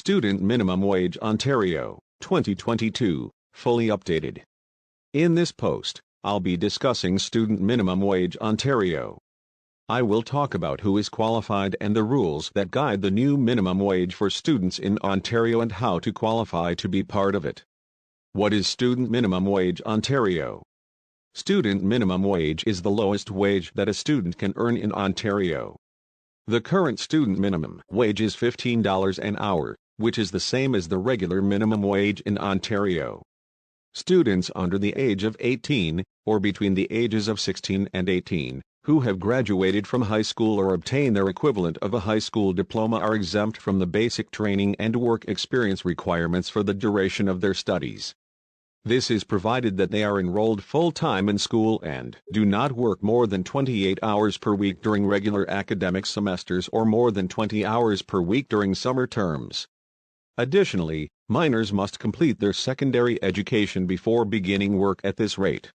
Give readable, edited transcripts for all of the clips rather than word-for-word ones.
Student Minimum Wage Ontario, 2022, fully updated. In this post, I'll be discussing Student Minimum Wage Ontario. I will talk about who is qualified and the rules that guide the new minimum wage for students in Ontario and how to qualify to be part of it. What is Student Minimum Wage Ontario? Student minimum wage is the lowest wage that a student can earn in Ontario. The current student minimum wage is $15 an hour, which is the same as the regular minimum wage in Ontario. Students under the age of 18, or between the ages of 16 and 18, who have graduated from high school or obtained their equivalent of a high school diploma are exempt from the basic training and work experience requirements for the duration of their studies. This is provided that they are enrolled full-time in school and do not work more than 28 hours per week during regular academic semesters or more than 20 hours per week during summer terms. Additionally, minors must complete their secondary education before beginning work at this rate.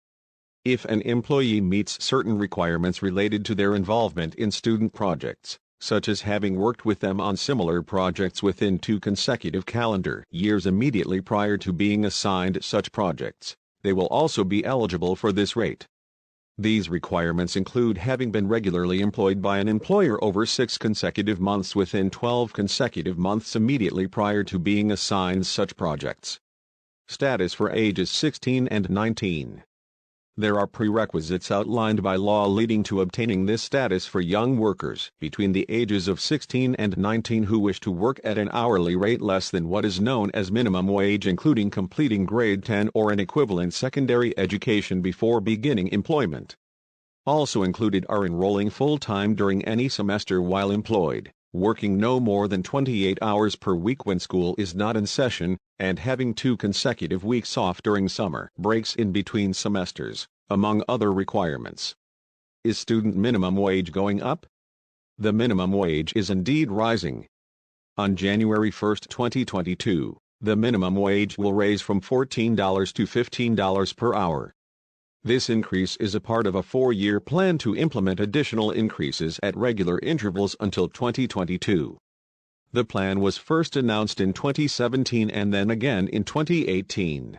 If an employee meets certain requirements related to their involvement in student projects, such as having worked with them on similar projects within 2 consecutive calendar years immediately prior to being assigned such projects, they will also be eligible for this rate. These requirements include having been regularly employed by an employer over 6 consecutive months within 12 consecutive months immediately prior to being assigned such projects. Status for ages 16 and 19. There are prerequisites outlined by law leading to obtaining this status for young workers between the ages of 16 and 19 who wish to work at an hourly rate less than what is known as minimum wage, including completing grade 10 or an equivalent secondary education before beginning employment. Also included are enrolling full-time during any semester while employed, working no more than 28 hours per week when school is not in session, and having 2 consecutive weeks off during summer breaks in between semesters, among other requirements. Is student minimum wage going up? The minimum wage is indeed rising. On January 1, 2022, the minimum wage will raise from $14 to $15 per hour. This increase is a part of a 4-year plan to implement additional increases at regular intervals until 2022. The plan was first announced in 2017 and then again in 2018.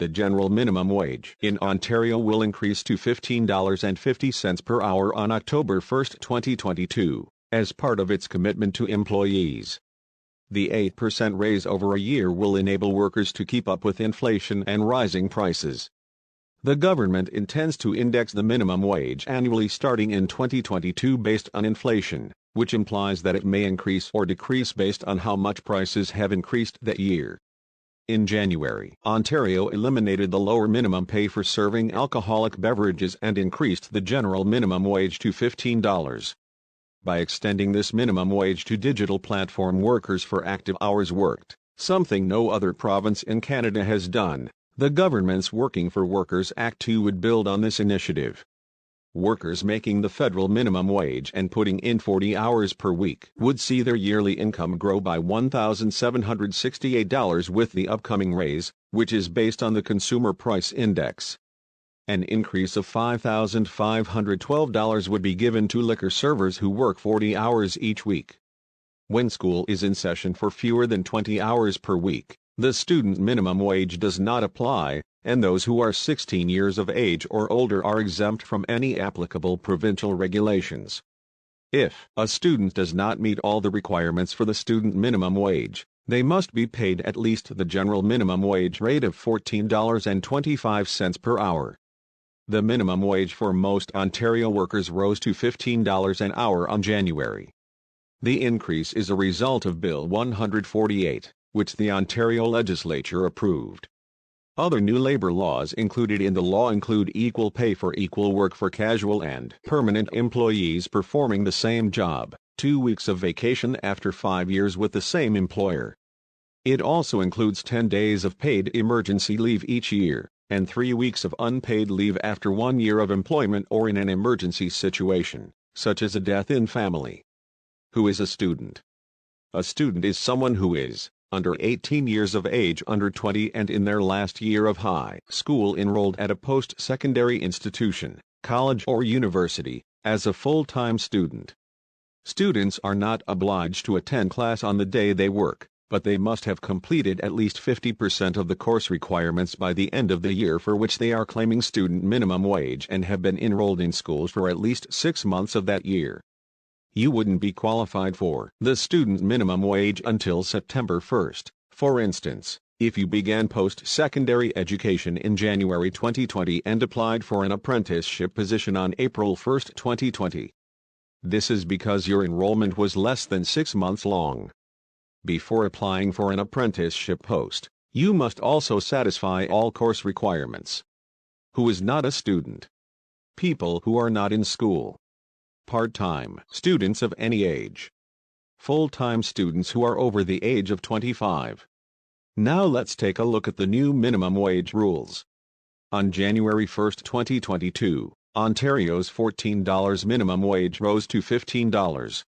The general minimum wage in Ontario will increase to $15.50 per hour on October 1, 2022, as part of its commitment to employees. The 8% raise over a year will enable workers to keep up with inflation and rising prices. The government intends to index the minimum wage annually starting in 2022 based on inflation, which implies that it may increase or decrease based on how much prices have increased that year. In January, Ontario eliminated the lower minimum pay for serving alcoholic beverages and increased the general minimum wage to $15. By extending this minimum wage to digital platform workers for active hours worked, something no other province in Canada has done, the government's Working for Workers Act 2 would build on this initiative. Workers making the federal minimum wage and putting in 40 hours per week would see their yearly income grow by $1,768 with the upcoming raise, which is based on the Consumer Price Index. An increase of $5,512 would be given to liquor servers who work 40 hours each week. When school is in session for fewer than 20 hours per week, the student minimum wage does not apply, and those who are 16 years of age or older are exempt from any applicable provincial regulations. If a student does not meet all the requirements for the student minimum wage, they must be paid at least the general minimum wage rate of $14.25 per hour. The minimum wage for most Ontario workers rose to $15 an hour on January. The increase is a result of Bill 148. Which the Ontario legislature approved. Other new labor laws included in the law include equal pay for equal work for casual and permanent employees performing the same job, 2 weeks of vacation after 5 years with the same employer. It also includes 10 days of paid emergency leave each year, and 3 weeks of unpaid leave after 1 year of employment or in an emergency situation, such as a death in family. Who is a student? A student is someone who is under 18 years of age, under 20 and in their last year of high school enrolled at a post-secondary institution, college or university, as a full-time student. Students are not obliged to attend class on the day they work, but they must have completed at least 50% of the course requirements by the end of the year for which they are claiming student minimum wage and have been enrolled in schools for at least 6 months of that year. You wouldn't be qualified for the student minimum wage until September 1st. For instance, if you began post-secondary education in January 2020 and applied for an apprenticeship position on April 1, 2020. This is because your enrollment was less than 6 months long. Before applying for an apprenticeship post, you must also satisfy all course requirements. Who is not a student? People who are not in school. Part-time students of any age. Full-time students who are over the age of 25. Now let's take a look at the new minimum wage rules. On January 1, 2022, Ontario's $14 minimum wage rose to $15.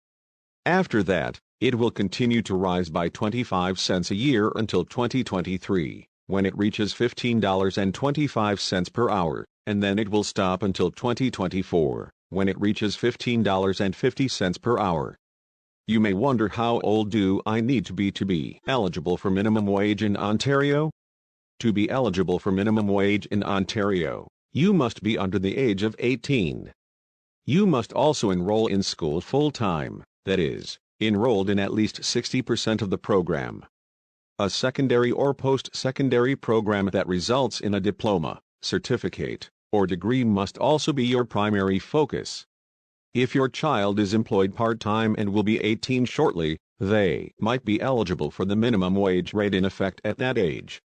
After that, it will continue to rise by 25 cents a year until 2023, when it reaches $15.25 per hour, and then it will stop until 2024, when it reaches $15.50 per hour. You may wonder, how old do I need to be eligible for minimum wage in Ontario? To be eligible for minimum wage in Ontario, you must be under the age of 18. You must also enroll in school full-time, that is, enrolled in at least 60% of the program. A secondary or post-secondary program that results in a diploma, certificate, or degree must also be your primary focus. If your child is employed part-time and will be 18 shortly, they might be eligible for the minimum wage rate in effect at that age.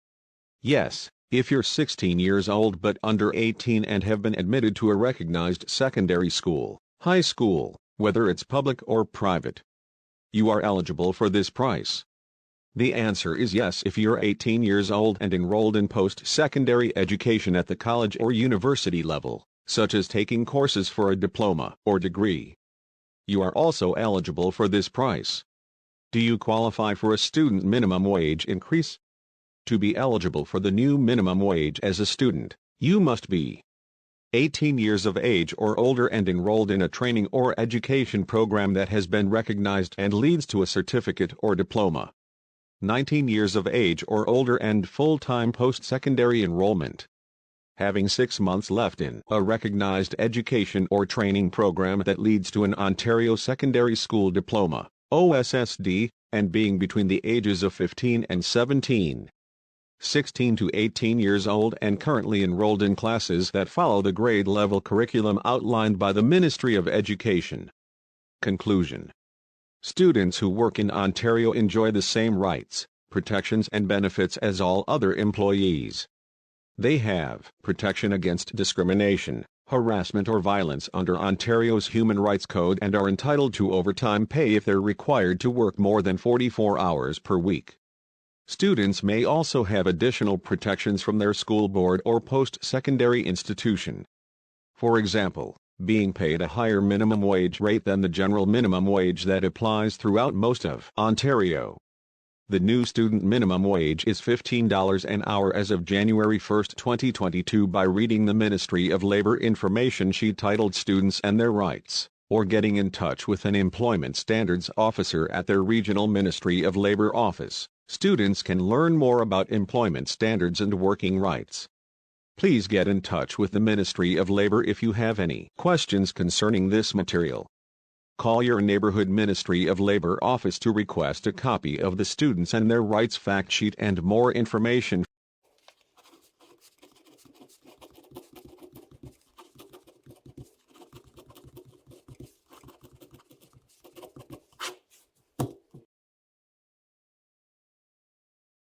Yes, if you're 16 years old but under 18 and have been admitted to a recognized secondary school, high school, whether it's public or private, you are eligible for this price. The answer is yes if you're 18 years old and enrolled in post-secondary education at the college or university level, such as taking courses for a diploma or degree. You are also eligible for this price. Do you qualify for a student minimum wage increase? To be eligible for the new minimum wage as a student, you must be 18 years of age or older and enrolled in a training or education program that has been recognized and leads to a certificate or diploma. 19 years of age or older and full-time post-secondary enrollment. Having 6 months left in a recognized education or training program that leads to an Ontario Secondary School Diploma, OSSD, and being between the ages of 15 and 17. 16 to 18 years old and currently enrolled in classes that follow the grade-level curriculum outlined by the Ministry of Education. Conclusion. Students who work in Ontario enjoy the same rights, protections and benefits as all other employees. They have protection against discrimination, harassment or violence under Ontario's Human Rights Code and are entitled to overtime pay if they're required to work more than 44 hours per week. Students may also have additional protections from their school board or post-secondary institution. For example, being paid a higher minimum wage rate than the general minimum wage that applies throughout most of Ontario. The new student minimum wage is $15 an hour as of January 1, 2022 by reading the Ministry of Labour information sheet titled Students and Their Rights, or getting in touch with an Employment Standards Officer at their Regional Ministry of Labour office. Students can learn more about employment standards and working rights. Please get in touch with the Ministry of Labour if you have any questions concerning this material. Call your neighborhood Ministry of Labour office to request a copy of the Students and Their Rights fact sheet and more information.